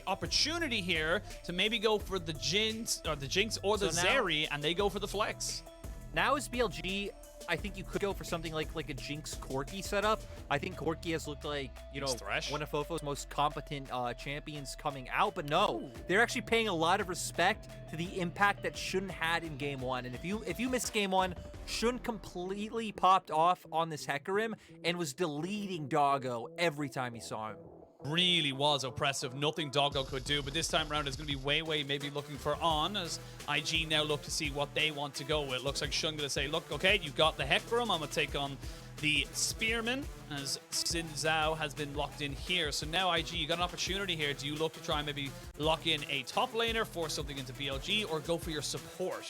opportunity here to maybe go for the Jinx or the Zeri, and they go for the flex. Now is BLG. I think you could go for something like a Jinx Corki setup. I think Corki has looked like, you know, Thresh, one of FoFo's most competent champions coming out. But no, they're actually paying a lot of respect to the impact that Xun had in game one. And if you missed game one, Xun completely popped off on this HEcarim and was deleting Doggo every time he saw him. Really was oppressive. Nothing Doggo could do, but this time around it's going to be WeiWei maybe looking for On as IG now look to see what they want to go with. Looks like Xun going to say, look, okay, you got the HEcarim. I'm going to take on the Spearman as Xin Zhao has been locked in here. So now IG, you got an opportunity here. Do you look to try and maybe lock in a top laner, force something into BLG, or go for your support?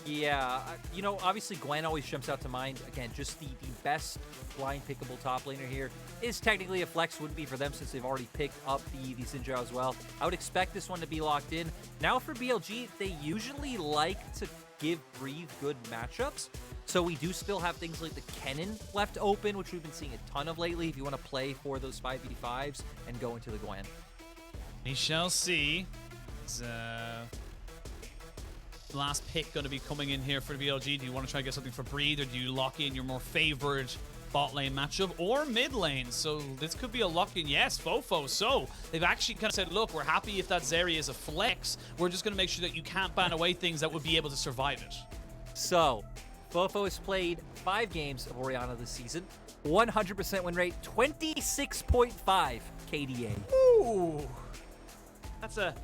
Yeah, you know, obviously Gwen always jumps out to mind. Again, just the best blind pickable top laner here is technically a flex, wouldn't be for them since they've already picked up the Xin Zhao as well. I would expect this one to be locked in. Now for BLG, they usually like to give Breathe good matchups. So we do still have things like the Kennen left open, which we've been seeing a ton of lately if you want to play for those 5v5s and go into the Gwen. We shall see. Last pick going to be coming in here for the BLG. Do you want to try to get something for Breathe, or do you lock in your more favored bot lane matchup or mid lane? So this could be a lock in. Yes, FoFo. So they've actually kind of said, look, we're happy if that Zeri is a flex. We're just going to make sure that you can't ban away things that would be able to survive it. So FoFo has played 5 games of Orianna this season. 100% win rate, 26.5 KDA. Ooh. That's a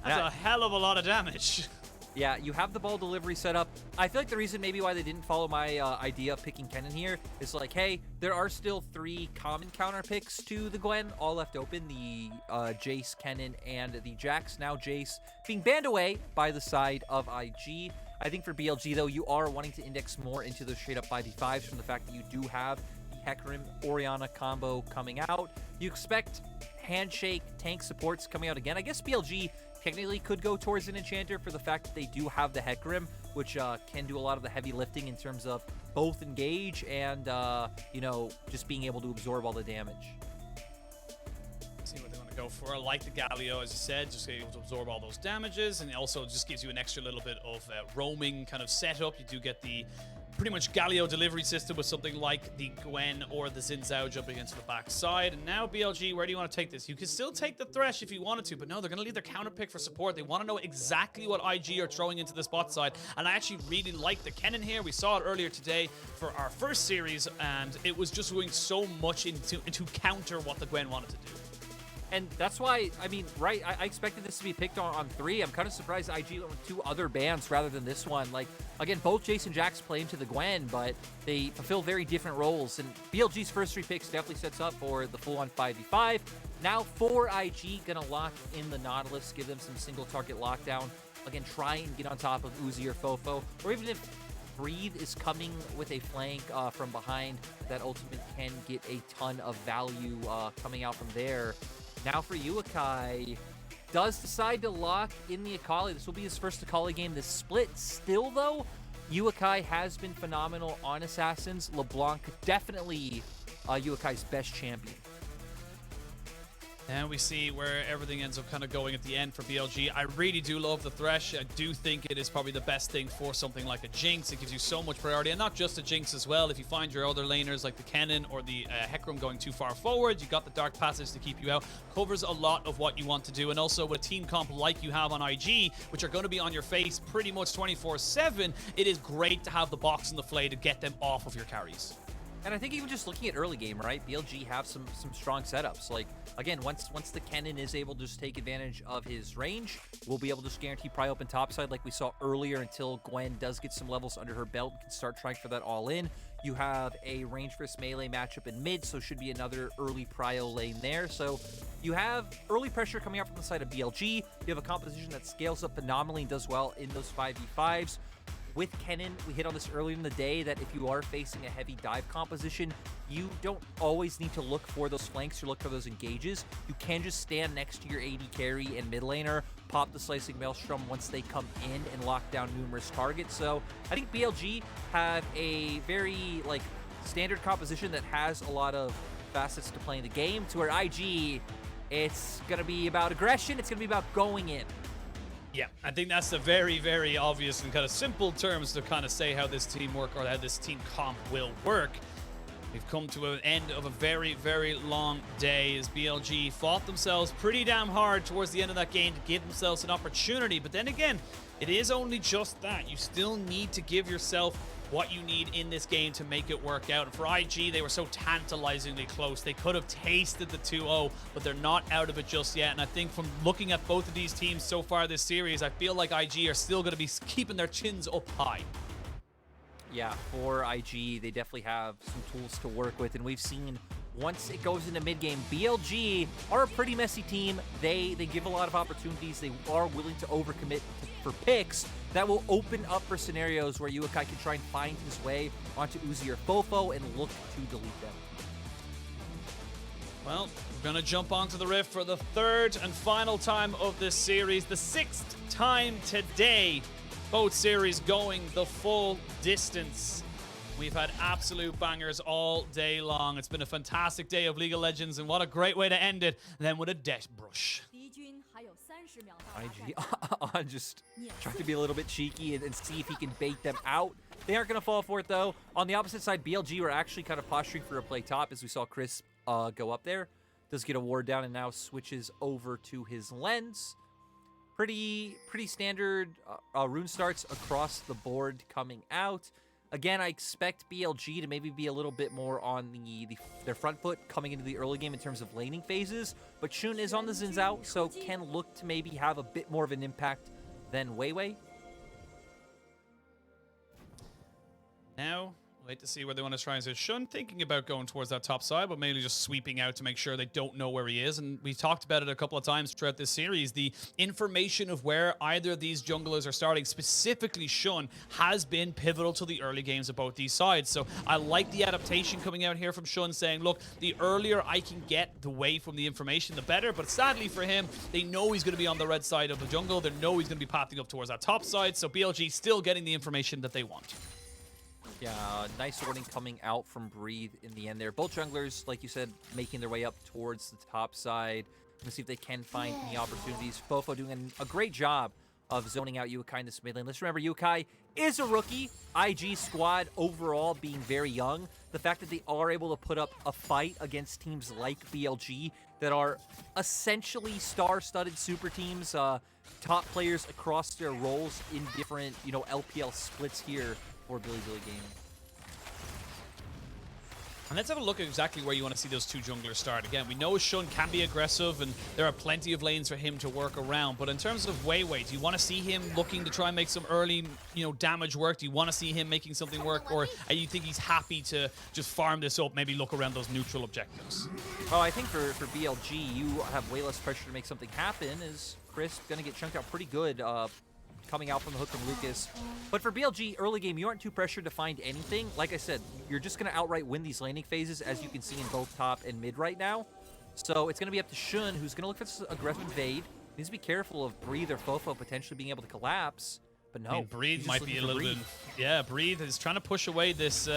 hell of a lot of damage. Yeah, you have the ball delivery set up. I feel like the reason maybe why they didn't follow my idea of picking Kennen here is like, hey, there are still 3 common counter picks to the Gwen, all left open. The Jace, Kennen, and the Jax. Now Jace being banned away by the side of IG. I think for BLG, though, you are wanting to index more into those straight-up 5v5s from the fact that you do have the HEcarim Orianna combo coming out. You expect Handshake tank supports coming out again. I guess BLG technically could go towards an enchanter for the fact that they do have the HEcarim, which can do a lot of the heavy lifting in terms of both engage and, you know, just being able to absorb all the damage. See what they want to go for. I like the Galio, as you said, just able to absorb all those damages, and it also just gives you an extra little bit of roaming kind of setup. You do get the pretty much Galio delivery system with something like the Gwen or the Xin Zhao jumping into the backside. And now BLG, where do you want to take this? You can still take the Thresh if you wanted to, but no, they're going to leave their counter pick for support. They want to know exactly what IG are throwing into this bot side. And I actually really like the Kennen here. We saw it earlier today for our first series, and it was just going so much into counter what the Gwen wanted to do. And that's why, I mean, right, I expected this to be picked on 3. I'm kind of surprised IG went with 2 other bans rather than this one. Like, again, both Jace and Jax play into the Gwen, but they fulfill very different roles. And BLG's first 3 picks definitely sets up for the full-on 5v5. Now, for IG, gonna lock in the Nautilus, give them some single-target lockdown. Again, try and get on top of Uzi or FoFo, or even if Breathe is coming with a flank from behind, that ultimate can get a ton of value coming out from there. Now for Yuekai, does decide to lock in the Akali. This will be his first Akali game this split. Still, though, Yuekai has been phenomenal on Assassins. LeBlanc definitely Yuekai's best champion. And we see where everything ends up kind of going at the end for BLG. I really do love the Thresh. I do think it is probably the best thing for something like a Jinx. It gives you so much priority, and not just a Jinx as well. If you find your other laners like the Kennen or the HEcarim going too far forward, you got the Dark Passage to keep you out. Covers a lot of what you want to do, and also with a team comp like you have on IG, which are going to be on your face pretty much 24/7, it is great to have the box and the flay to get them off of your carries. And I think even just looking at early game, right, BLG have some strong setups. Like, again, once the Kennen is able to just take advantage of his range, we'll be able to just guarantee pry open topside like we saw earlier until Gwen does get some levels under her belt and can start trying for that all in. You have a range versus melee matchup in mid, so should be another early prio lane there. So you have early pressure coming out from the side of BLG. You have a composition that scales up phenomenally and does well in those 5v5s. With Kennen, we hit on this earlier in the day that if you are facing a heavy dive composition, you don't always need to look for those flanks or look for those engages. You can just stand next to your AD carry and mid laner, pop the Slicing Maelstrom once they come in and lock down numerous targets. So I think BLG have a very standard composition that has a lot of facets to playing the game, to where IG It's going to be about aggression. It's going to be about going in. Yeah, I think that's a very, very obvious and kind of simple terms to kind of say how this team work or how this team comp will work. We've come to an end of a very, very long day as BLG fought themselves pretty damn hard towards the end of that game to give themselves an opportunity. But then again, it is only just that. You still need to give yourself what you need in this game to make it work out. And for IG, they were so tantalizingly close. They could have tasted the 2-0, but they're not out of it just yet. And I think from looking at both of these teams so far this series, I feel like IG are still going to be keeping their chins up high. Yeah, for IG, they definitely have some tools to work with, and we've seen once it goes into mid-game, BLG are a pretty messy team. They give a lot of opportunities. They are willing to overcommit for picks that will open up for scenarios where Yuekai can try and find his way onto Uzi or FoFo and look to delete them. Well, we're going to jump onto the Rift for the third and final time of this series, the sixth time today. Both series going the full distance. We've had absolute bangers all day long. It's been a fantastic day of League of Legends, and what a great way to end it, then with a death brush. IG on just trying to be a little bit cheeky and see if he can bait them out. They aren't going to fall for it, though. On the opposite side, BLG were actually kind of posturing for a play top as we saw Chris go up there. Does get a ward down and now switches over to his lens. Pretty standard rune starts across the board coming out. Again, I expect BLG to maybe be a little bit more on their front foot coming into the early game in terms of laning phases, but Xun is on the Xin Zhao, so can look to maybe have a bit more of an impact than WeiWei. Now, wait to see where they want to try and say Xun thinking about going towards that top side, but mainly just sweeping out to make sure they don't know where he is. And we've talked about it a couple of times throughout this series. The information of where either of these junglers are starting, specifically Xun, has been pivotal to the early games of both these sides. So I like the adaptation coming out here from Xun saying, look, the earlier I can get the way from the information, the better. But sadly for him, they know he's going to be on the red side of the jungle. They know he's going to be pathing up towards that top side. So BLG still getting the information that they want. Yeah, nice warning coming out from Breathe in the end there. Both junglers, like you said, making their way up towards the top side. Let's see if they can find any opportunities. FoFo doing a great job of zoning out Yuekai in this mid lane. Let's remember, Yuekai is a rookie. IG squad overall being very young. The fact that they are able to put up a fight against teams like BLG that are essentially star-studded super teams, top players across their roles in different, LPL splits here for Bilibili Gaming. And let's have a look at exactly where you want to see those two junglers start. Again, we know Xun can be aggressive, and there are plenty of lanes for him to work around. But in terms of WeiWei, do you want to see him looking to try and make some early, damage work? Do you want to see him making something work? Or you think he's happy to just farm this up, maybe look around those neutral objectives? Oh, I think for BLG, you have way less pressure to make something happen. Is Chris going to get chunked out pretty good coming out from the hook from Lucas. But for BLG, early game, you aren't too pressured to find anything. Like I said, you're just going to outright win these laning phases, as you can see in both top and mid right now. So it's going to be up to Xun, who's going to look for this aggressive invade. Needs to be careful of Breathe or FoFo potentially being able to collapse. But no, Breathe might be a little bit... Yeah, Breathe is trying to push away this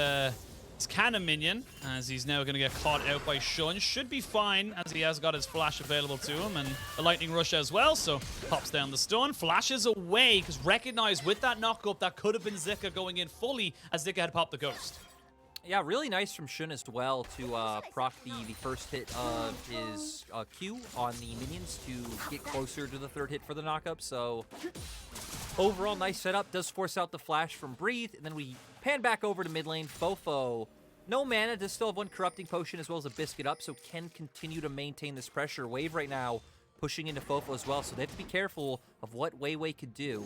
Kennen minion, as he's now going to get caught out by Xun. Should be fine, as he has got his flash available to him, and the lightning rush as well, so pops down the stun, flashes away, because recognized with that knock-up, that could have been Zika going in fully, as Zika had popped the ghost. Yeah, really nice from Xun as well to proc the first hit of his Q on the minions to get closer to the third hit for the knockup, so overall nice setup. Does force out the flash from Breathe, and then we pan back over to mid lane. FoFo, no mana, does still have one corrupting potion as well as a biscuit up, so can continue to maintain this pressure. Wave right now pushing into FoFo as well, so they have to be careful of what WeiWei could do.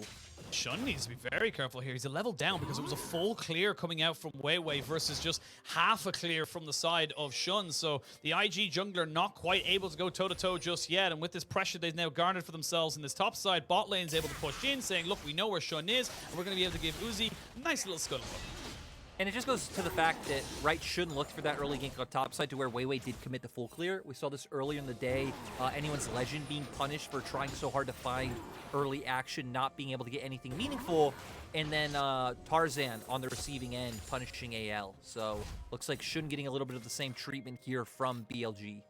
Xun needs to be very careful here. He's a level down because it was a full clear coming out from WeiWei versus just half a clear from the side of Xun. So the IG jungler not quite able to go toe-to-toe just yet. And with this pressure they've now garnered for themselves in this top side, bot lane's able to push in, saying, look, we know where Xun is, and we're going to be able to give Uzi a nice little scuttlebutt. And it just goes to the fact that, Xun looked for that early gank on top side to where WeiWei did commit the full clear. We saw this earlier in the day. Anyone's Legend being punished for trying so hard to find early action, not being able to get anything meaningful. And then Tarzan on the receiving end punishing AL. So looks like Xun getting a little bit of the same treatment here from BLG.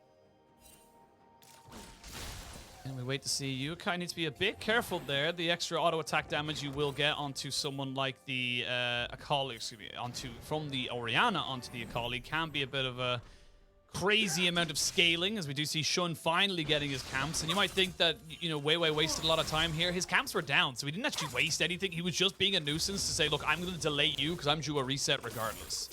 And we wait to see. Yuekai needs to be a bit careful there. The extra auto attack damage you will get onto someone like the Akali, excuse me, from the Orianna onto the Akali can be a bit of a crazy amount of scaling, as we do see Shun finally getting his camps. And you might think that, you know, WeiWei wasted a lot of time here. His camps were down, so he didn't actually waste anything. He was just being a nuisance to say, look, I'm going to delay you because I'm due a reset regardless.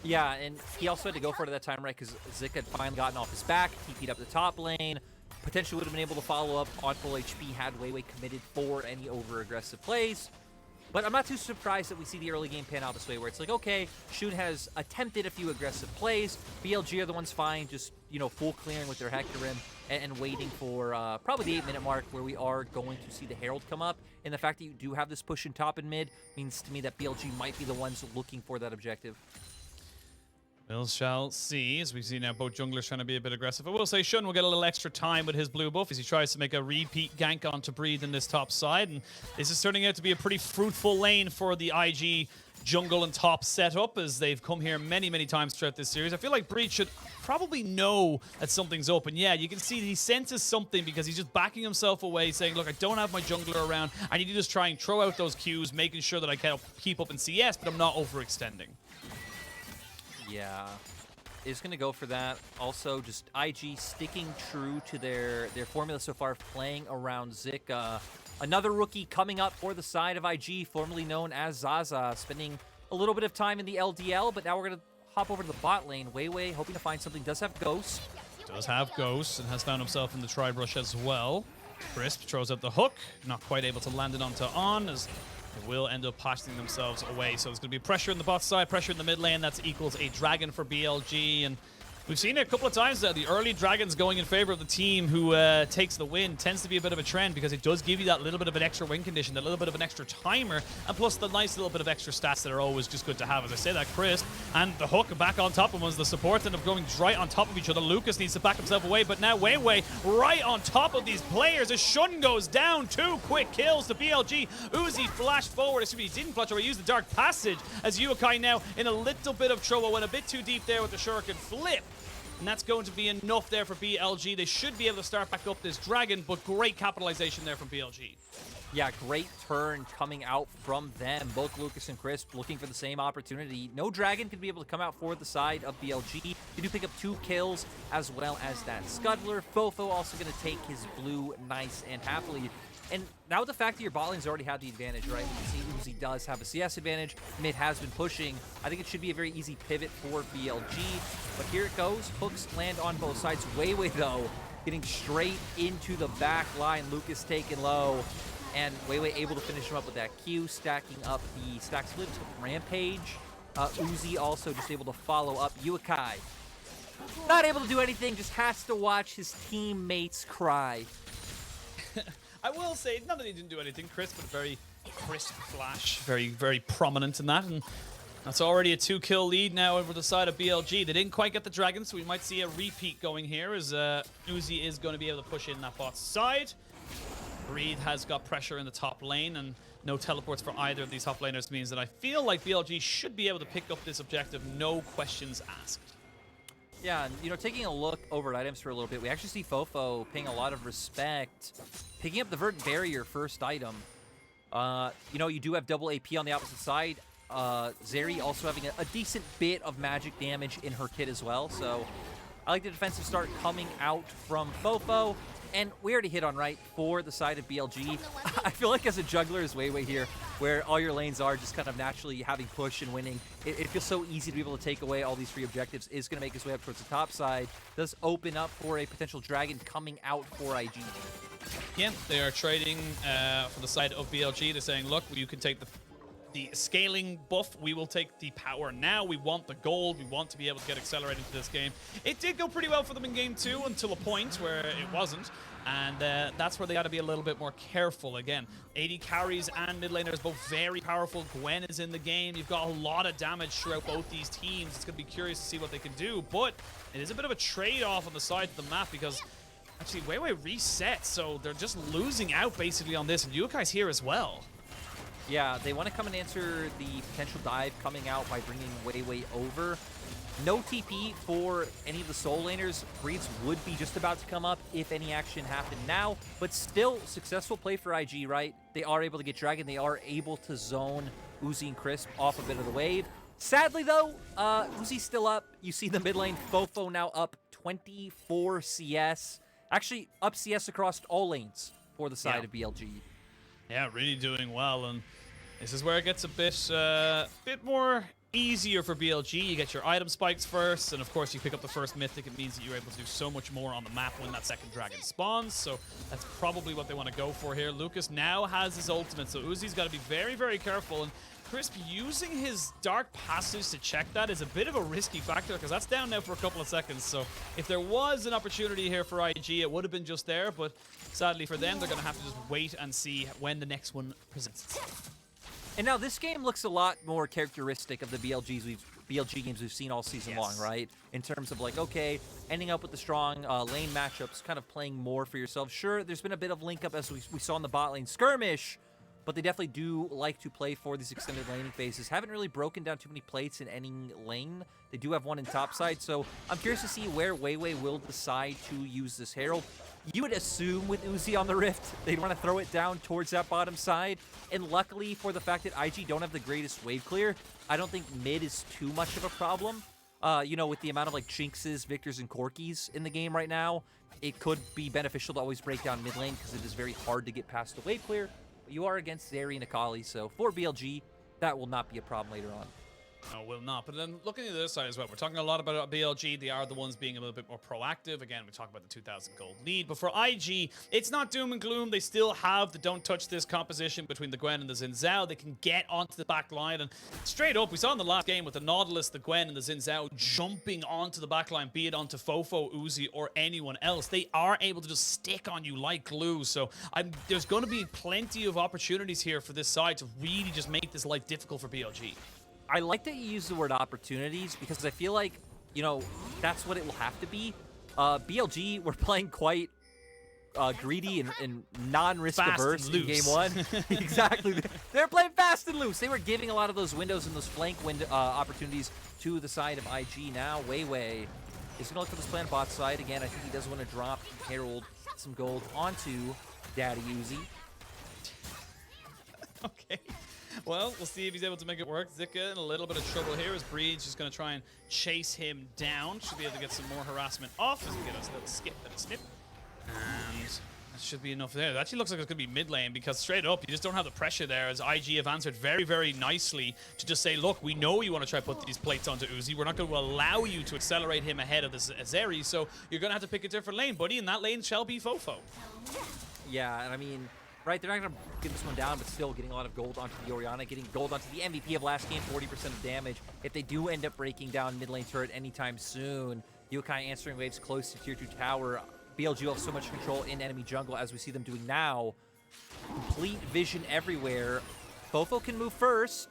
Yeah, and he also had to go for it at that time, right? Because Zika had finally gotten off his back, TP'd up the top lane. Potentially would have been able to follow up on full HP had WeiWei committed for any over-aggressive plays. But I'm not too surprised that we see the early game pan out this way, where it's like, okay, Shun has attempted a few aggressive plays. BLG are the ones fine, just, you know, full clearing with their HEcarim and waiting for probably the 8-minute mark where we are going to see the Herald come up. And the fact that you do have this push in top and mid means to me that BLG might be the ones looking for that objective. We shall see, as we see now both junglers trying to be a bit aggressive. I will say Shun will get a little extra time with his blue buff as he tries to make a repeat gank onto Breathe in this top side. And this is turning out to be a pretty fruitful lane for the IG jungle and top setup, as they've come here many, many times throughout this series. I feel like Breathe should probably know that something's open. Yeah, you can see he senses something because he's just backing himself away, saying, look, I don't have my jungler around. I need to just try and throw out those Qs, making sure that I can keep up in CS, but I'm not overextending. Yeah, is going to go for that. Also, just IG sticking true to their formula so far, playing around Zika. Another rookie coming up for the side of IG, formerly known as Zaza, spending a little bit of time in the LDL, but now we're going to hop over to the bot lane. WeiWei hoping to find something. Does have Ghost. Does have Ghost and has found himself in the tri-brush as well. Crisp throws out the hook, not quite able to land it onto On, as they will end up passing themselves away. So there's going to be pressure in the bot side, pressure in the mid lane. That equals a dragon for BLG. And we've seen it a couple of times now. The early dragons going in favor of the team who takes the win tends to be a bit of a trend because it does give you that little bit of an extra win condition, that little bit of an extra timer, and plus the nice little bit of extra stats that are always just good to have. As I say that, Crisp and the hook back on top of him as the supports end up going right on top of each other. Lucas needs to back himself away, but now WeiWei right on top of these players as Shun goes down. 2 quick kills to BLG. Uzi flashed forward. Excuse me, he didn't flash over. He used the Dark Passage as Yuekai now in a little bit of trouble. Went a bit too deep there with the Shuriken flip. And that's going to be enough there for BLG. They should be able to start back up this dragon, but great capitalization there from BLG. Yeah, great turn coming out from them. Both Lucas and Crisp looking for the same opportunity. No dragon could be able to come out for the side of BLG. They do pick up 2 kills as well as that Scuttler. FoFo also going to take his blue nice and happily. And now with the fact that your bot lane's already had the advantage, right? We can see Uzi does have a CS advantage. Mid has been pushing. I think it should be a very easy pivot for BLG. But here it goes. Hooks land on both sides. WeiWei, though, getting straight into the back line. Lucas taken low. And WeiWei able to finish him up with that Q, stacking up the stack split to Rampage. Uzi also just able to follow up. Yuekai, not able to do anything, just has to watch his teammates cry. I will say, not that he didn't do anything, Crisp, but a very crisp flash. Very, very prominent in that. And that's already a 2-kill lead now over the side of BLG. They didn't quite get the dragon, so we might see a repeat going here as Uzi is going to be able to push in that bot side. Breathe has got pressure in the top lane, and no teleports for either of these top laners means that I feel like BLG should be able to pick up this objective, no questions asked. Yeah, and, you know, taking a look over at items for a little bit, we actually see FoFo paying a lot of respect, picking up the Verdant Barrier first item. You know, you do have double AP on the opposite side. Zeri also having a decent bit of magic damage in her kit as well, so I like the defensive start coming out from FoFo. And we already hit on right for the side of BLG. I feel like as a juggler is WeiWei here, where all your lanes are just kind of naturally having push and winning. It feels so easy to be able to take away all these free objectives. Is going to make his way up towards the top side. Does open up for a potential dragon coming out for IG. Yeah, they are trading for the side of BLG. They're saying, look, you can take the scaling buff, we will take the power now. We want the gold. We want to be able to get accelerated into this game. It did go pretty well for them in game 2 until a point where it wasn't. And that's where they got to be a little bit more careful. Again, AD carries and mid laners both very powerful. Gwen is in the game. You've got a lot of damage throughout both these teams. It's going to be curious to see what they can do. But it is a bit of a trade-off on the side of the map because actually WeiWei resets. So they're just losing out basically on this. And Yuekai's here as well. Yeah, they want to come and answer the potential dive coming out by bringing WeiWei over. No TP for any of the soul laners. Breeds would be just about to come up if any action happened now, but still successful play for IG, right? They are able to get Dragon. They are able to zone Uzi and Crisp off a bit of the wave. Sadly, though, Uzi's still up. You see the mid lane. FoFo now up 24 CS. Actually, up CS across all lanes for the side of BLG. Yeah, really doing well, and this is where it gets a bit more easier for BLG. You get your item spikes first, and of course you pick up the first mythic. It means that you're able to do so much more on the map when that second dragon spawns, so that's probably what they want to go for here. Lucas now has his ultimate, so Uzi's got to be very, very careful, and Crisp using his dark passages to check that is a bit of a risky factor because that's down now for a couple of seconds. So if there was an opportunity here for IG, it would have been just there, but sadly for them, they're going to have to just wait and see when the next one presents itself. And now this game looks a lot more characteristic of the BLG games we've seen all season long, right? In terms of like, okay, ending up with the strong lane matchups, kind of playing more for yourself. Sure, there's been a bit of link up as we saw in the bot lane skirmish, but they definitely do like to play for these extended laning phases. Haven't really broken down too many plates in any lane. They do have one in top side, so I'm curious to see where WeiWei will decide to use this Herald. You would assume with Uzi on the Rift, they'd want to throw it down towards that bottom side, and luckily for the fact that IG don't have the greatest wave clear, I don't think mid is too much of a problem. You know, with the amount of like Jinxes, Victors, and Corkis in the game right now, it could be beneficial to always break down mid lane because it is very hard to get past the wave clear. You are against Zeri and Akali, so for BLG, that will not be a problem later on. No, will not. But then looking at the other side as well, we're talking a lot about BLG. They are the ones being a little bit more proactive. Again, we talk about the 2,000 gold lead. But for IG, it's not doom and gloom. They still have the don't touch this composition between the Gwen and the Xin Zhao. They can get onto the back line. And straight up, we saw in the last game with the Nautilus, the Gwen, and the Xin Zhao jumping onto the back line, be it onto FoFo, Uzi, or anyone else. They are able to just stick on you like glue. So there's going to be plenty of opportunities here for this side to really just make this life difficult for BLG. I like that you use the word opportunities because I feel like, you know, that's what it will have to be. BLG were playing quite greedy and non-risk averse in game one. Exactly. They're playing fast and loose. They were giving a lot of those windows and those flank opportunities to the side of IG. Now WeiWei is going to look for this plan bot side. Again, I think he does want to drop Herald some gold onto Daddy Uzi. Okay. Well, we'll see if he's able to make it work. Zika in a little bit of trouble here as Breed's just going to try and chase him down. Should be able to get some more harassment off as we get us a little skip and a snip. And that should be enough there. It actually looks like it's going to be mid lane because straight up, you just don't have the pressure there as IG have answered very, very nicely to just say, look, we know you want to try to put these plates onto Uzi. We're not going to allow you to accelerate him ahead of the Zeri, so you're going to have to pick a different lane, buddy, and that lane shall be FoFo. Yeah, and I mean, right, they're not going to get this one down, but still getting a lot of gold onto the Orianna, getting gold onto the MVP of last game, 40% of damage. If they do end up breaking down mid lane turret anytime soon, Yuekai answering waves close to tier 2 tower. BLG will have so much control in enemy jungle as we see them doing now. Complete vision everywhere. FoFo can move first.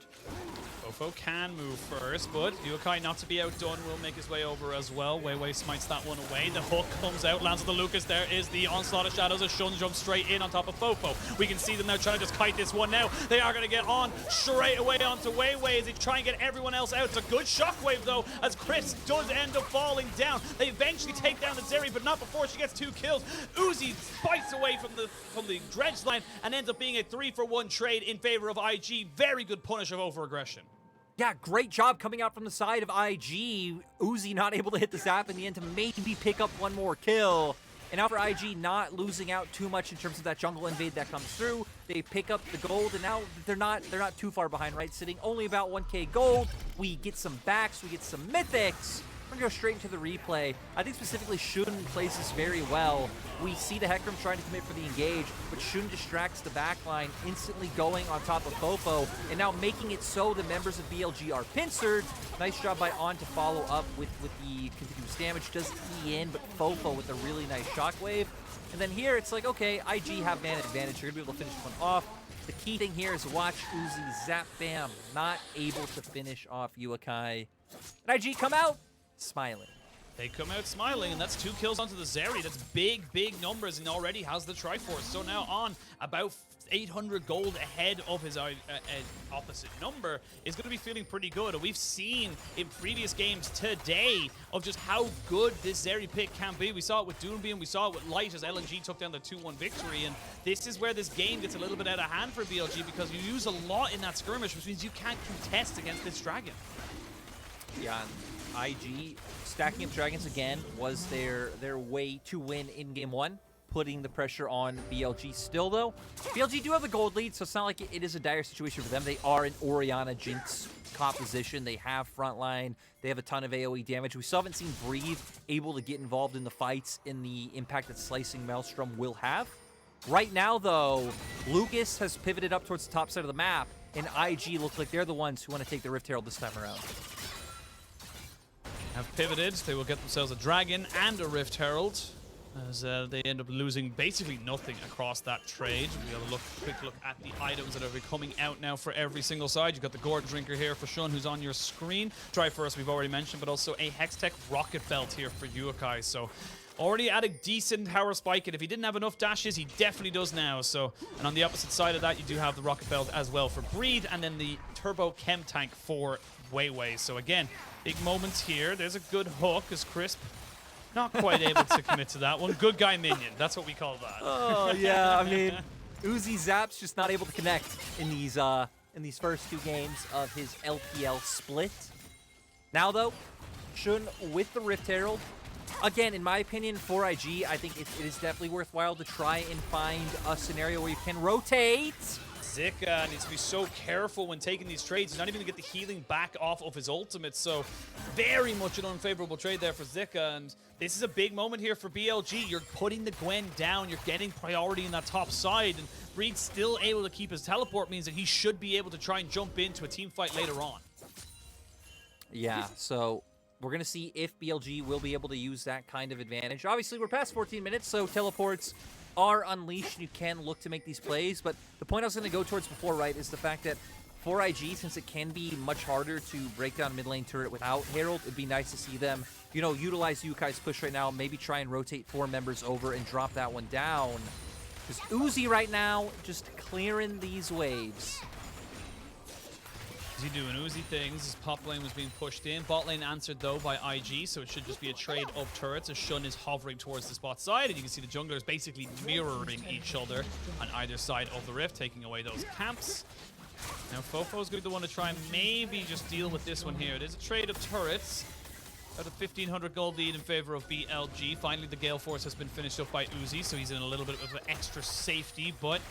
FoFo can move first, but Yuekai, not to be outdone, will make his way over as well. WeiWei smites that one away. The hook comes out, lands on the Lucas. There is the onslaught of shadows as Xin jumps straight in on top of FoFo. We can see them now trying to just kite this one now. They are going to get on straight away onto WeiWei as they try and get everyone else out. It's a good shockwave, though, as Chris does end up falling down. They eventually take down the Zeri, but not before she gets 2 kills. Uzi bites away from the dredge line and ends up being a 3-for-1 trade in favor of IG. Very good punish of over-aggression. Yeah, great job coming out from the side of IG. Uzi not able to hit the zap in the end to maybe pick up one more kill. And now for IG not losing out too much in terms of that jungle invade that comes through. They pick up the gold, and now they're not too far behind, right? Sitting only about 1k gold. We get some backs, we get some mythics. We're gonna go straight into the replay. I think specifically Shun plays this very well. We see the HEcarim trying to commit for the engage, but Shun distracts the backline, instantly going on top of FoFo, and now making it so the members of BLG are pincered. Nice job by On to follow up with the continuous damage. Does E in, but FoFo with a really nice shockwave. And then here it's like, okay, IG have man advantage. You're gonna be able to finish one off. The key thing here is watch Uzi zap bam, not able to finish off Yuekai. And IG come out smiling. They come out smiling, and that's 2 kills onto the Zeri. That's big, big numbers, and already has the Triforce. So now on about 800 gold ahead of his opposite number, is going to be feeling pretty good. And we've seen in previous games today of just how good this Zeri pick can be. We saw it with Doombeam, we saw it with Light as LNG took down the 2-1 victory, and this is where this game gets a little bit out of hand for BLG because you use a lot in that skirmish, which means you can't contest against this dragon. Yeah, IG stacking up dragons again was their way to win in game 1. Putting the pressure on BLG still, though. BLG do have the gold lead, so it's not like it is a dire situation for them. They are an Orianna Jinx composition. They have frontline. They have a ton of AoE damage. We still haven't seen Breathe able to get involved in the fights in the impact that Slicing Maelstrom will have. Right now, though, Lucas has pivoted up towards the top side of the map, and IG look like they're the ones who want to take the Rift Herald this time around. Have pivoted. They will get themselves a dragon and a Rift Herald, as they end up losing basically nothing across that trade. We have a quick look at the items that are coming out now for every single side. You've got the Gourd Drinker here for Shun, who's on your screen. Triforce we've already mentioned, but also a Hextech Rocket Belt here for Yuekai. So already at a decent tower spike, and if he didn't have enough dashes, he definitely does now. So, and on the opposite side of that, you do have the Rocket Belt as well for Breed, and then the Turbo Chem Tank for WeiWei. So again, big moments here. There's a good hook as Crisp not quite able to commit to that one. Good guy minion. That's what we call that. Oh, yeah. I mean, Uzi Zap's just not able to connect in these first 2 games of his LPL split. Now, though, Shun with the Rift Herald. Again, in my opinion, for IG, I think it is definitely worthwhile to try and find a scenario where you can rotate. Zika needs to be so careful when taking these trades. He's not even going to get the healing back off of his ultimate, so very much an unfavorable trade there for Zika, and this is a big moment here for BLG. You're putting the Gwen down, you're getting priority in that top side, and Breed's still able to keep his teleport, means that he should be able to try and jump into a team fight later on. Yeah, so we're going to see if BLG will be able to use that kind of advantage. Obviously, we're past 14 minutes, so teleports are unleashed. You can look to make these plays, but the point I was going to go towards before, right, is the fact that for IG, since it can be much harder to break down mid lane turret without Herald, it'd be nice to see them, you know, utilize Yuekai's push right now, maybe try and rotate 4 members over and drop that one down. Because Uzi right now, just clearing these waves. He doing Uzi things. His top lane was being pushed in. Bot lane answered though by IG, so it should just be a trade up turrets as Shun is hovering towards the bot side, and you can see the junglers basically mirroring each other on either side of the rift, taking away those camps. Now FoFo's going to be the one to try and maybe just deal with this one here. It is a trade of turrets. Got a 1,500 gold lead in favor of BLG. Finally, the Gale Force has been finished up by Uzi, so he's in a little bit of an extra safety, but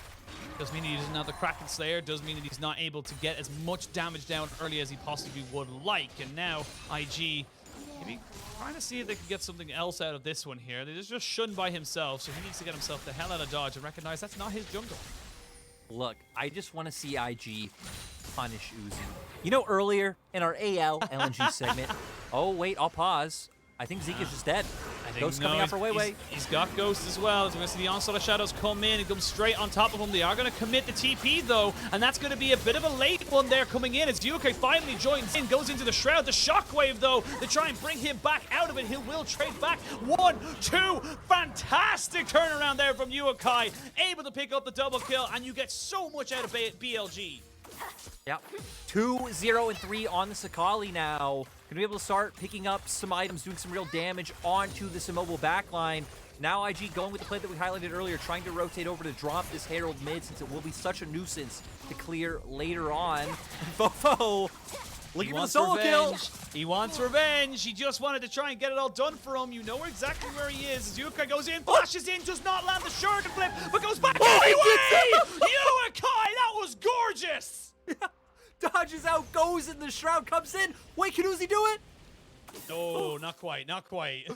does mean he doesn't have the Kraken Slayer, does mean that he's not able to get as much damage down early as he possibly would like. And now IG maybe trying to see if they can get something else out of this one here. They're just Shun by himself, so he needs to get himself the hell out of dodge and recognize that's not his jungle. Look, I just want to see IG punish Uzi. You know, earlier in our AL LNG segment, oh wait, I'll pause. I think Zika's just dead. Ghost coming out for WeiWei. He's got Ghost as well. As we're going to see the Onslaught of Shadows come in and come straight on top of him. They are going to commit the TP though, and that's going to be a bit of a late one there coming in as Yuekai finally joins in, goes into the Shroud. The Shockwave though, to try and bring him back out of it. He will trade back. 1, 2, fantastic turnaround there from Yuekai. Able to pick up the double kill, and you get so much out of BLG. Yep. 2, 0, and 3 on the Akali now. Gonna be able to start picking up some items, doing some real damage onto this immobile backline. Now IG going with the play that we highlighted earlier, trying to rotate over to drop this Herald mid, since it will be such a nuisance to clear later on. FoFo looking for the solo kill. He wants revenge. He just wanted to try and get it all done for him. You know exactly where he is. As Yuekai goes in, flashes in, does not land the Shuriken flip, but goes back anyway! Yuekai, that was gorgeous! Dodges out, goes in, the Shroud comes in. Wait, can Uzi do it? No, not quite, not quite.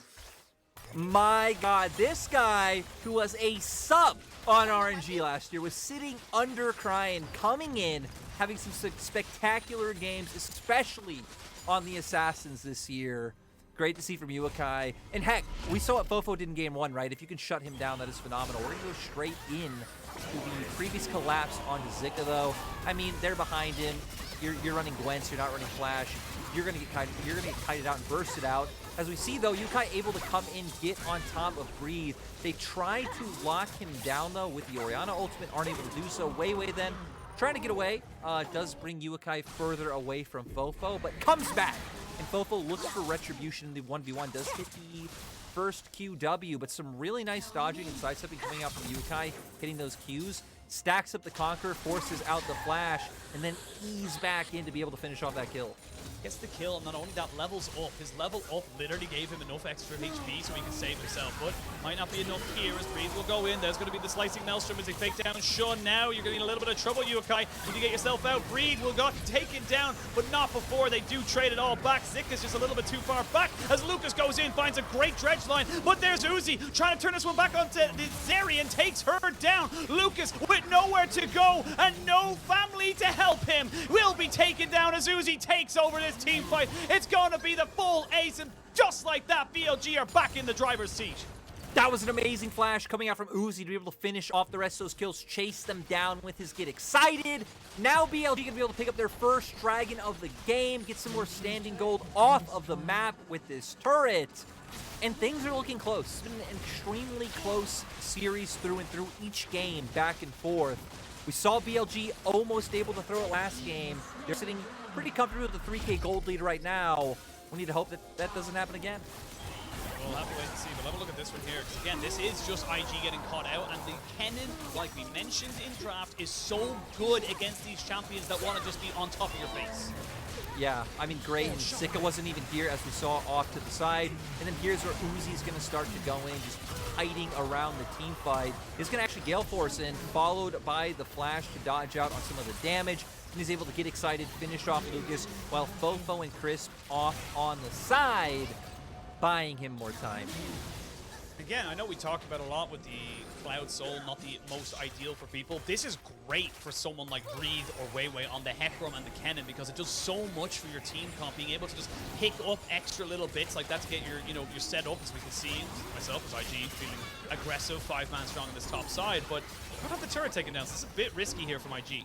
My God, this guy who was a sub on RNG last year was sitting under crying, coming in, having some spectacular games, especially on the Assassins this year. Great to see from Yuekai. And heck, we saw what FoFo did in game 1, right? If you can shut him down, that is phenomenal. We're going to go straight in to the previous collapse onto Zika, though. I mean, they're behind him. You're running Gwen, so you're not running Flash. you're gonna get kited out and bursted out. As we see though, Yuekai able to come in, get on top of Breathe. They try to lock him down though with the Orianna ultimate, aren't able to do so. WeiWei then trying to get away, does bring Yuekai further away from FoFo, but comes back. And FoFo looks for retribution in the 1v1, does hit the first QW, but some really nice dodging and sidestepping coming out from Yuekai, hitting those Qs. Stacks up the Conqueror, forces out the flash, and then ease back in to be able to finish off that kill. Gets the kill, and not only that, levels up. His level up literally gave him enough extra HP so he can save himself, but might not be enough here as Breathe will go in. There's going to be the slicing Maelstrom as they take down Xun now. You're going to be in a little bit of trouble, Yuekai. Need to get yourself out. Breathe will get taken down, but not before they do trade it all back. Zika's just a little bit too far back as Lucas goes in, finds a great dredge line, but there's Uzi trying to turn this one back onto the Zeri and takes her down. Lucas with nowhere to go and no family to help him will be taken down as Uzi takes over this team fight. It's going to be the full ace, and just like that, BLG are back in the driver's seat. That was an amazing flash coming out from Uzi to be able to finish off the rest of those kills, chase them down with his Get Excited. Now BLG going to be able to pick up their first dragon of the game, get some more standing gold off of the map with this turret. And things are looking close. It's been an extremely close series through and through, each game, back and forth. We saw BLG almost able to throw it last game. They're sitting pretty comfortably with the 3K gold lead right now. We need to hope that that doesn't happen again. We'll have to wait and see, but have a look at this one here. Because again, this is just IG getting caught out, and the Kennen, like we mentioned in draft, is so good against these champions that want to just be on top of your face. Yeah, I mean, great. And Zika wasn't even here, as we saw off to the side. And then here's where Uzi's going to start to go in, just hiding around the team fight. He's going to actually Gale Force in, followed by the flash to dodge out on some of the damage. And he's able to Get Excited, finish off Lucas, while FoFo and Crisp off on the side, buying him more time. Again, I know we talked about a lot with the Cloud Soul, not the most ideal for people. This is great for someone like Breathe or WeiWei on the HEcarim and the Kennen, because it does so much for your team comp, being able to just pick up extra little bits like that to get your, your set up, as we can see. Myself as IG feeling aggressive, 5-man strong on this top side, but we don't have the turret taken down, so this is a bit risky here from IG.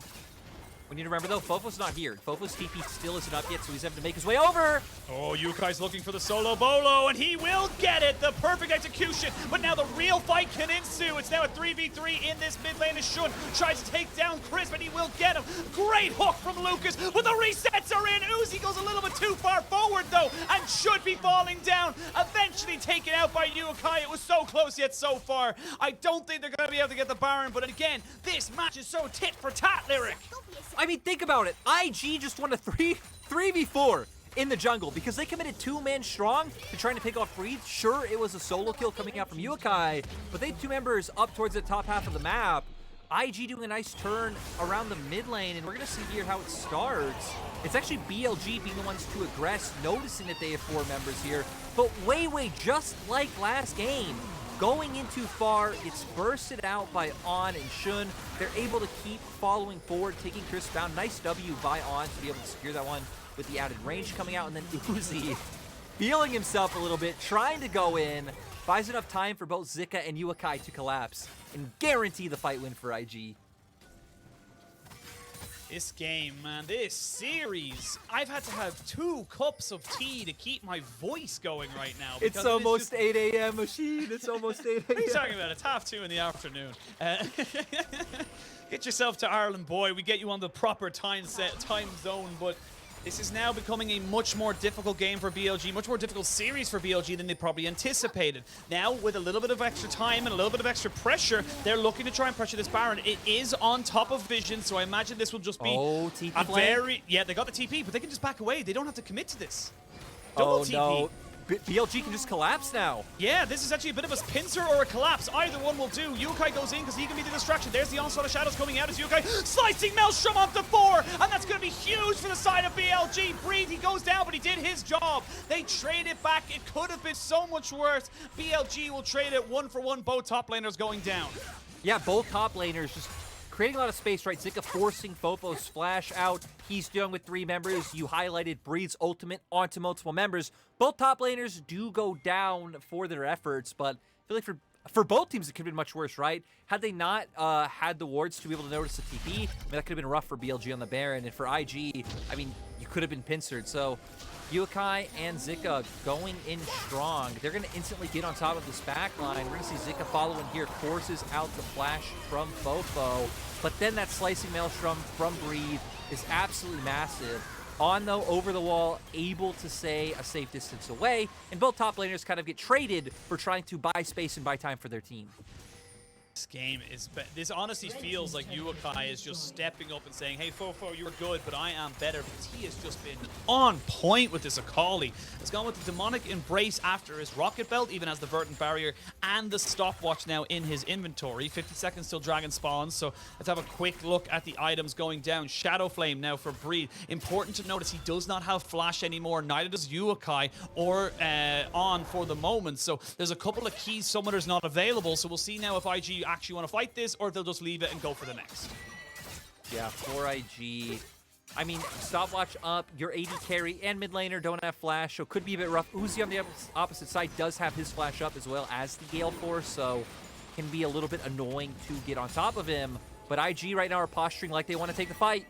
We need to remember, though, FoFo's not here. FoFo's TP still isn't up yet, so he's having to make his way over. Oh, Yukai's looking for the solo bolo, and he will get it. The perfect execution, but now the real fight can ensue. It's now a 3v3 in this mid lane as Xun tries to take down Chris, but he will get him. Great hook from Lucas, but the resets are in. Uzi goes a little bit too far forward, though, and should be falling down. Eventually taken out by Yuekai. It was so close yet so far. I don't think they're going to be able to get the Baron, but again, this match is so tit for tat, Lyric. I mean, think about it. IG just won a 3v4 in the jungle because they committed 2-man strong to trying to pick off Breathe. Sure, it was a solo kill coming out from Yuekai, but they had 2 members up towards the top half of the map. IG doing a nice turn around the mid lane, and we're going to see here how it starts. It's actually BLG being the ones to aggress, noticing that they have 4 members here. But WeiWei, just like last game, going in too far, it's bursted out by On and Xun. They're able to keep following forward, taking Chris down. Nice W by On to be able to secure that one with the added range coming out. And then Uzi feeling himself a little bit, trying to go in. Buys enough time for both Zika and Yuekai to collapse and guarantee the fight win for IG. This game, man, this series, I've had to have 2 cups of tea to keep my voice going right now. It's almost 8 a.m. machine. It's almost 8 a.m. What are you talking about? It's 2:30 in the afternoon. Get yourself to Ireland, boy. We get you on the proper time zone, but this is now becoming a much more difficult game for BLG, much more difficult series for BLG than they probably anticipated. Now, with a little bit of extra time and a little bit of extra pressure, they're looking to try and pressure this Baron. It is on top of Vision, so I imagine this will just be TP a play? very... Yeah, they got the TP, but they can just back away. They don't have to commit to this. Double TP. No. BLG can just collapse now. Yeah, this is actually a bit of a pincer or a collapse. Either one will do. Yuekai goes in because he can be the distraction. There's the onslaught of shadows coming out as Yuekai slicing Maelstrom onto 4, and that's going to be huge for the side of BLG. Breathe, he goes down, but he did his job. They trade it back. It could have been so much worse. BLG will trade it 1-for-1, both top laners going down. Yeah, both top laners just creating a lot of space, right? Zika forcing FoFo's flash out. He's dealing with 3 members. You highlighted Breeze's ultimate onto multiple members. Both top laners do go down for their efforts, but I feel like for both teams, it could have been much worse, right? Had they not had the wards to be able to notice the TP, I mean, that could have been rough for BLG on the Baron. And for IG, I mean, you could have been pincered. So Yuekai and Zika going in strong. They're going to instantly get on top of this back line. We're going to see Zika following here, forces out the flash from FoFo. But then that slicing maelstrom from Breathe is absolutely massive. On, though, over the wall, able to stay a safe distance away. And both top laners kind of get traded for trying to buy space and buy time for their team. This game is, this honestly feels like Yuekai is just stepping up and saying, hey, FoFo, you were good, but I am better, because he has just been on point with this Akali. Has gone with the Demonic Embrace after his Rocket Belt, even has the Verdant Barrier and the Stopwatch now in his inventory. 50 seconds till Dragon spawns, so let's have a quick look at the items going down. Shadow Flame now for Breathe. Important to notice he does not have Flash anymore, neither does Yuekai or On for the moment, so there's a couple of key summoners not available, so we'll see now if IG actually want to fight this or if they'll just leave it and go for the next. Yeah, for IG, I mean, Stopwatch up, your AD carry and mid laner don't have Flash, so could be a bit rough. Uzi on the opposite side does have his Flash up as well as the Gale Force, so can be a little bit annoying to get on top of him. But IG right now are posturing like they want to take the fight.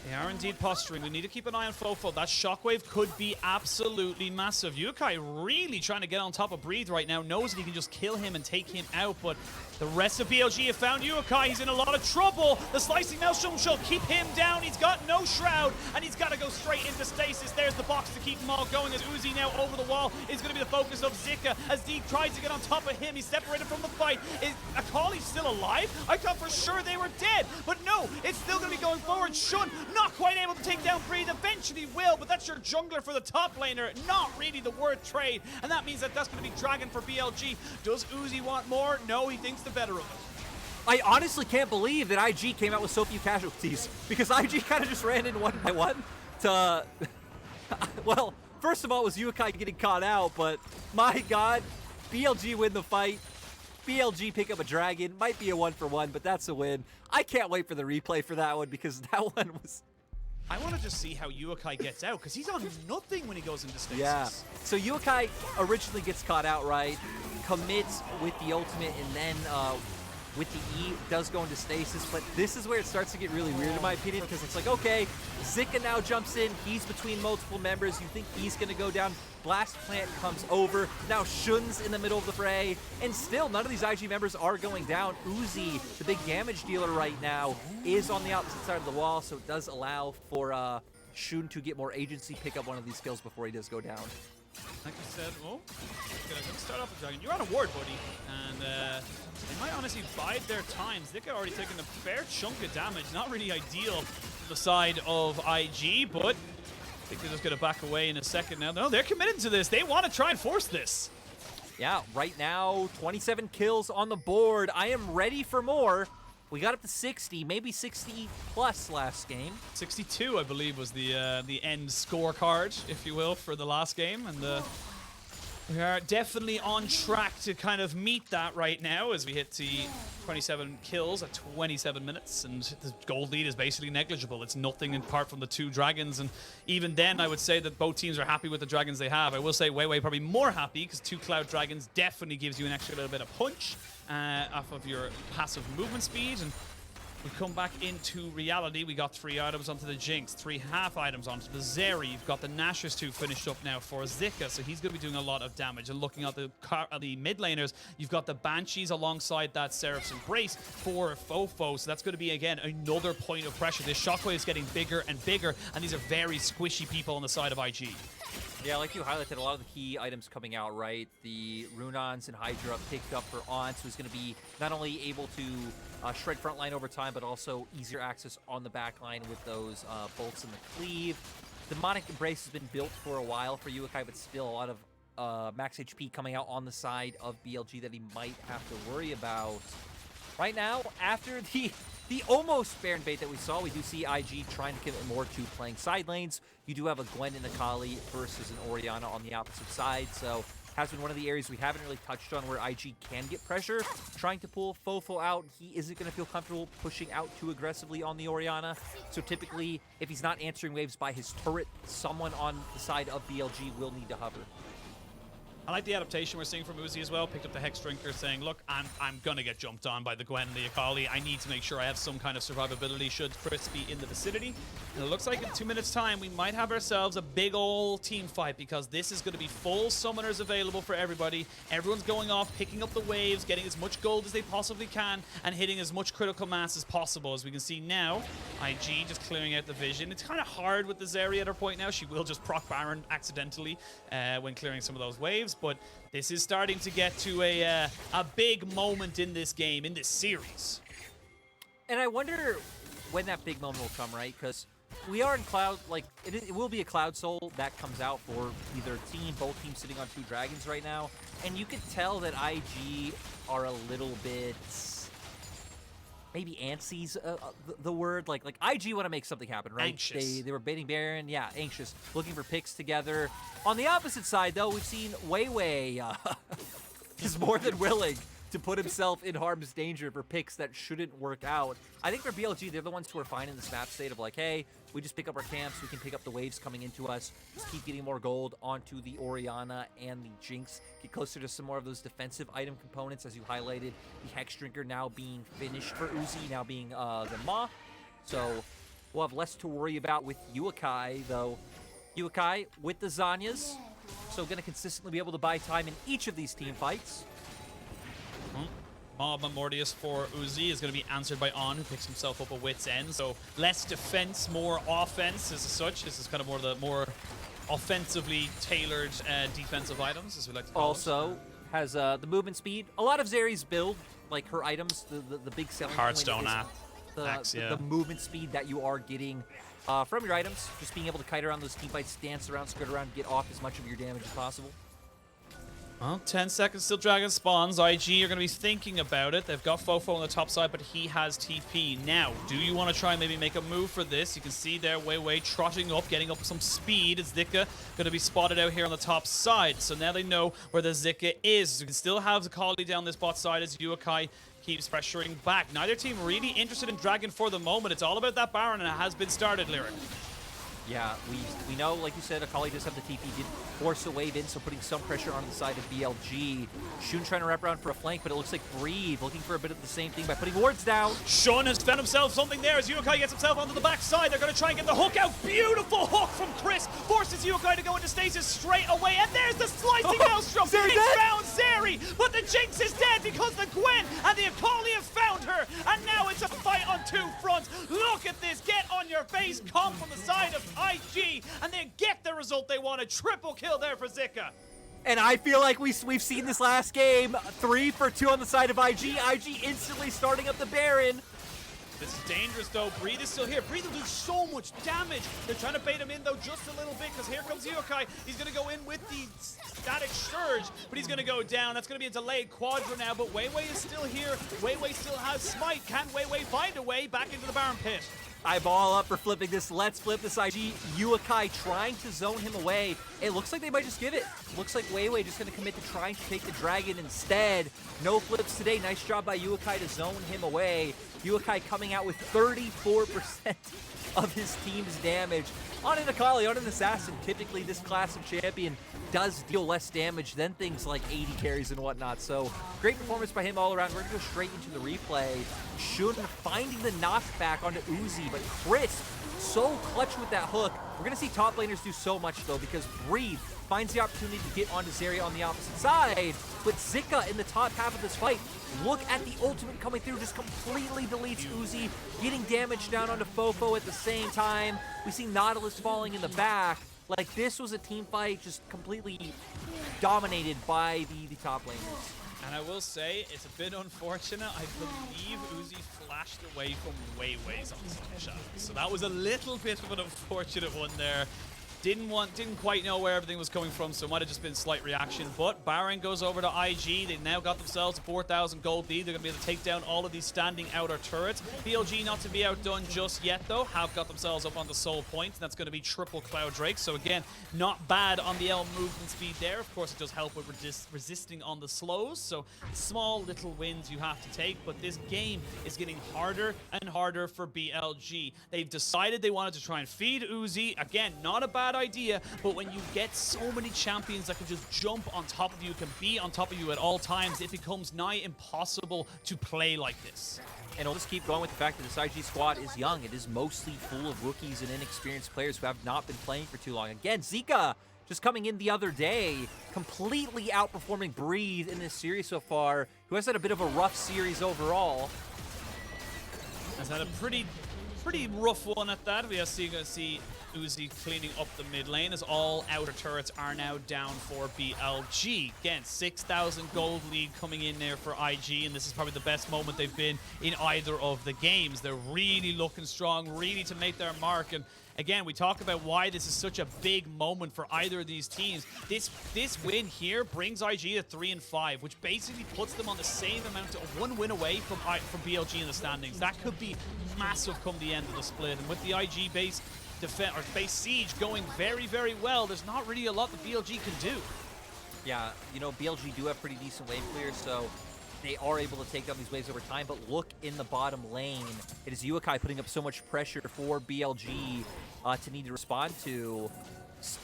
They are indeed posturing. We need to keep an eye on FoFo. That shockwave could be absolutely massive. Yuekai really trying to get on top of Breathe right now. Knows that he can just kill him and take him out, but the rest of BLG have found Yuekai. He's in a lot of trouble. The Slicing Maelstrom shall keep him down. He's got no shroud, and he's got to go straight into stasis. There's the box to keep them all going, as Uzi now over the wall is going to be the focus of Zika, as Deke tries to get on top of him. He's separated from the fight. Is Akali still alive? I thought for sure they were dead, but no, it's still going to be going forward. Shun not quite able to take down Breathe. Eventually will, but that's your jungler for the top laner. Not really the word trade, and that means that that's going to be Dragon for BLG. Does Uzi want more? No, he thinks the better of it. I honestly can't believe that IG came out with so few casualties, because IG kind of just ran in one by one to... well, first of all, it was Yuekai getting caught out, but my god, BLG win the fight. BLG pick up a dragon. Might be a 1-for-1, but that's a win. I can't wait for the replay for that one, because that one was... I want to just see how Yuekai gets out, because he's on nothing when he goes into stasis. Yeah. So Yuekai originally gets caught outright, commits with the ultimate, and then with the E does go into stasis. But this is where it starts to get really weird, in my opinion, because it's like, okay, Zika now jumps in. He's between multiple members. You think he's going to go down. Blast Plant comes over. Now Shun's in the middle of the fray. And still, none of these IG members are going down. Uzi, the big damage dealer right now, is on the opposite side of the wall, so it does allow for Shun to get more agency, pick up one of these kills before he does go down. Like I said, well, gonna start off with Dragon. You're on a ward, buddy, and they might honestly bide their time. Zika already taken a fair chunk of damage. Not really ideal for the side of IG, but I think they're just gonna back away in a second now. No, they're committed to this. They want to try and force this. Yeah, right now, 27 kills on the board. I am ready for more. We got up to 60, maybe 60 plus last game. 62, I believe, was the end scorecard, if you will, for the last game. And we are definitely on track to kind of meet that right now as we hit the 27 kills at 27 minutes. And the gold lead is basically negligible. It's nothing apart from the 2 dragons. And even then, I would say that both teams are happy with the dragons they have. I will say WeiWei probably more happy, because 2 cloud dragons definitely gives you an extra little bit of punch off of your passive movement speed. And we come back into reality. We got 3 items onto the Jinx, 3 half items onto the Zeri. You've got the Nashor's 2 finished up now for Zika, so he's going to be doing a lot of damage. And looking at the mid laners, you've got the Banshees alongside that Seraph's Embrace for FoFo, so that's going to be, again, another point of pressure. This shockwave is getting bigger and bigger, and these are very squishy people on the side of IG. Yeah, like you highlighted, a lot of the key items coming out, right? The Runons and Hydra picked up for On, so he's going to be not only able to shred front line over time, but also easier access on the back line with those bolts in the cleave. The Demonic Embrace has been built for a while for Yuekai, but still a lot of max HP coming out on the side of BLG that he might have to worry about. Right now, after the almost Baron bait that we saw, we do see IG trying to commit more to playing side lanes. You do have a Gwen and Akali versus an Orianna on the opposite side, so has been one of the areas we haven't really touched on where IG can get pressure. Trying to pull FoFo out, he isn't going to feel comfortable pushing out too aggressively on the Orianna, so typically, if he's not answering waves by his turret, someone on the side of BLG will need to hover. I like the adaptation we're seeing from Uzi as well. Picked up the Hex Drinker saying, look, I'm going to get jumped on by the Gwen and the Akali. I need to make sure I have some kind of survivability should Chris be in the vicinity. And it looks like in 2 minutes time, we might have ourselves a big old team fight because this is going to be full summoners available for everybody. Everyone's going off, picking up the waves, getting as much gold as they possibly can, and hitting as much critical mass as possible. As we can see now, IG just clearing out the vision. It's kind of hard with the Zeri at her point now. She will just proc Baron accidentally when clearing some of those waves. But this is starting to get to a big moment in this game, in this series. And I wonder when that big moment will come, right? Because we are in Cloud, like, it will be a Cloud Soul that comes out for either team, both teams sitting on 2 dragons right now. And you could tell that IG are a little bit, maybe antsy's the word. Like IG want to make something happen, right? Anxious. They were baiting Baron, yeah, anxious, looking for picks together. On the opposite side, though, we've seen WeiWei is more than willing to put himself in harm's danger for picks that shouldn't work out. I think for BLG, they're the ones who are fine in this map state of like, hey, we just pick up our camps, we can pick up the waves coming into us, just keep getting more gold onto the Orianna and the Jinx, get closer to some more of those defensive item components, as you highlighted, the Hex Drinker now being finished for Uzi, now being the Ma. So we'll have less to worry about with Yuekai, though. Yuekai with the Zanyas, so going to consistently be able to buy time in each of these team fights. Mob Mortius for Uzi is going to be answered by On, who picks himself up a Wit's End. So less defense, more offense as such. This is kind of more the more offensively tailored defensive items, as we like to call Also has the movement speed. A lot of Zeri's build, like her items, the big selling Hearthstone point is the movement speed that you are getting from your items. Just being able to kite around those team fights, dance around, skirt around, get off as much of your damage as possible. Well, 10 seconds till Dragon spawns. IG are going to be thinking about it. They've got FoFo on the top side, but he has TP. Now, do you want to try and maybe make a move for this? You can see there, WeiWei trotting up, getting up some speed. Is Zika going to be spotted out here on the top side? So now they know where the Zika is. You can still have Akali down this bot side as Yuekai keeps pressuring back. Neither team really interested in Dragon for the moment. It's all about that Baron, and it has been started, Lyric. Yeah, we know, like you said, Akali does have the TP, did force a wave in, so putting some pressure on the side of BLG. Shun trying to wrap around for a flank, but it looks like Breathe looking for a bit of the same thing by putting wards down. Shun has found himself something there as Yuekai gets himself onto the backside. They're going to try and get the hook out. Beautiful hook from Chris. Forces Yuekai to go into stasis straight away. And there's the slicing maelstrom. It's found Zeri, but the Jinx is dead because the Gwen and the Akali have found her. And now it's a fight on 2 fronts. Look at this. Get on your face. Come from the side of IG, and they get the result they wanted. Triple kill there for Zika. And I feel like we've seen this last game. 3 for 2 on the side of IG. IG instantly starting up the Baron. This is dangerous, though. Breathe is still here. Breathe will do so much damage. They're trying to bait him in, though, just a little bit, because here comes Yuekai. He's going to go in with the static surge, but he's going to go down. That's going to be a delayed Quadra now, but WeiWei is still here. WeiWei still has Smite. Can WeiWei find a way back into the Baron pit? Eyeball up for flipping this. Let's flip this IG. Yuekai trying to zone him away. It looks like they might just give it. Looks like WeiWei just going to commit to trying to take the dragon instead. No flips today. Nice job by Yuekai to zone him away. Yuekai coming out with 34% of his team's damage. On an Akali, on an assassin, typically this class of champion does deal less damage than things like AD carries and whatnot. So great performance by him all around. We're going to go straight into the replay. Shun finding the knockback onto Uzi, but Chris so clutch with that hook. We're going to see top laners do so much, though, because Breathe finds the opportunity to get onto Zeri on the opposite side, but Zika in the top half of this fight, look at the ultimate coming through, just completely deletes Uzi, getting damage down onto FoFo at the same time. We see Nautilus falling in the back. Like, this was a team fight just completely dominated by the top laners. And I will say, it's a bit unfortunate. I believe Uzi flashed away from WeiWei's on shot. So that was a little bit of an unfortunate one there. Didn't quite know where everything was coming from, so it might have just been slight reaction. But Baron goes over to IG. They've now got themselves a 4,000 gold lead. They're going to be able to take down all of these standing outer turrets. BLG not to be outdone just yet, though. Have got themselves up on the soul point, and that's going to be triple Cloud Drake. So again, not bad on the L movement speed there. Of course, it does help with resisting on the slows. So small little wins you have to take. But this game is getting harder and harder for BLG. They've decided they wanted to try and feed Uzi. Again, not a bad bad idea, but when you get so many champions that can just jump on top of you, can be on top of you at all times, it becomes nigh impossible to play like this. And I'll just keep going with the fact that this IG squad is young. It is mostly full of rookies and inexperienced players who have not been playing for too long. Again, Zika just coming in the other day, completely outperforming Breathe in this series so far, who has had a bit of a rough series overall. Has had a pretty rough one at that. We are see Uzi cleaning up the mid lane as all outer turrets are now down for BLG. Again, 6,000 gold lead coming in there for IG, and this is probably the best moment they've been in either of the games. They're really looking strong, really to make their mark. And again, we talk about why this is such a big moment for either of these teams. This win here brings IG to 3-5, which basically puts them on the same amount of one win away from BLG in the standings. That could be massive come the end of the split. And with the IG base defense or base siege going very, very well, there's not really a lot that BLG can do. Yeah, you know, BLG do have pretty decent wave clear, so they are able to take down these waves over time, but look in the bottom lane. It is Yuekai putting up so much pressure for BLG to need to respond to.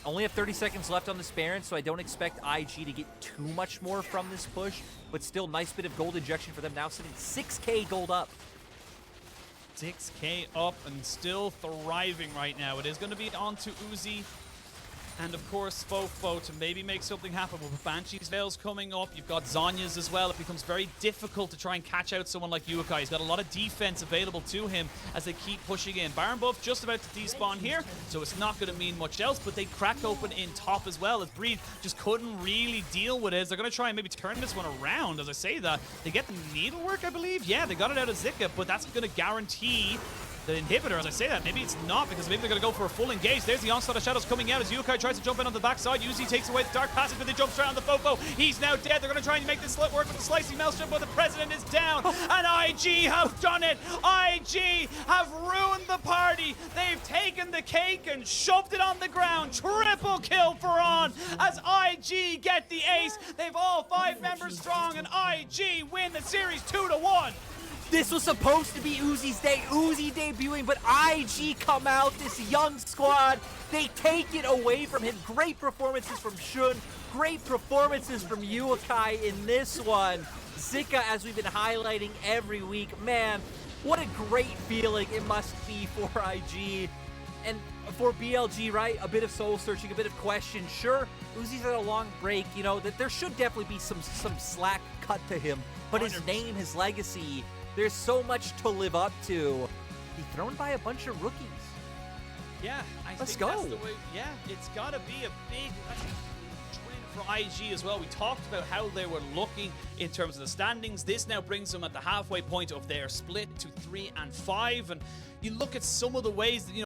Only have 30 seconds left on this Baron, so I don't expect IG to get too much more from this push, but still nice bit of gold injection for them now, sitting 6K gold up. 6K up and still thriving right now. It is going to be on to Uzi and, of course, FoFo to maybe make something happen. With Banshee's Veil's coming up, you've got Zhonya's as well. It becomes very difficult to try and catch out someone like Yuekai. He's got a lot of defense available to him as they keep pushing in. Baron buff just about to despawn here, so it's not going to mean much else, but they crack open in top as well as Breathe just couldn't really deal with it. They're going to try and maybe turn this one around. As I say that, they get the needlework, I believe. Yeah, they got it out of Zika, but that's going to guarantee the inhibitor. As I say that, maybe it's not, because maybe they're going to go for a full engage. There's the onslaught of shadows coming out as Yuekai tries to jump in on the backside. Uzi takes away the dark passage, but they jump straight on the FoFo. He's now dead. They're going to try and make this work with the slicing maelstrom, but the president is down, and IG have done it. IG have ruined the party. They've taken the cake and shoved it on the ground. Triple kill for On as IG get the ace. They've all 5 members strong, and IG win the series 2-1. This was supposed to be Uzi's day, Uzi debuting, but IG come out, this young squad, they take it away from him. Great performances from Shun, great performances from Yuekai in this one. Zika, as we've been highlighting every week, man, what a great feeling it must be for IG. And for BLG, right, a bit of soul searching, a bit of question. Sure, Uzi's had a long break, you know, that there should definitely be some slack cut to him, but his 100%. name, his legacy, there's so much to live up to. He's thrown by a bunch of rookies. Yeah, Let's think go. that's the way. Yeah, it's got to be a big win for IG as well. We talked about how they were looking in terms of the standings. This now brings them at the halfway point of their split to 3-5, and you look at some of the ways that,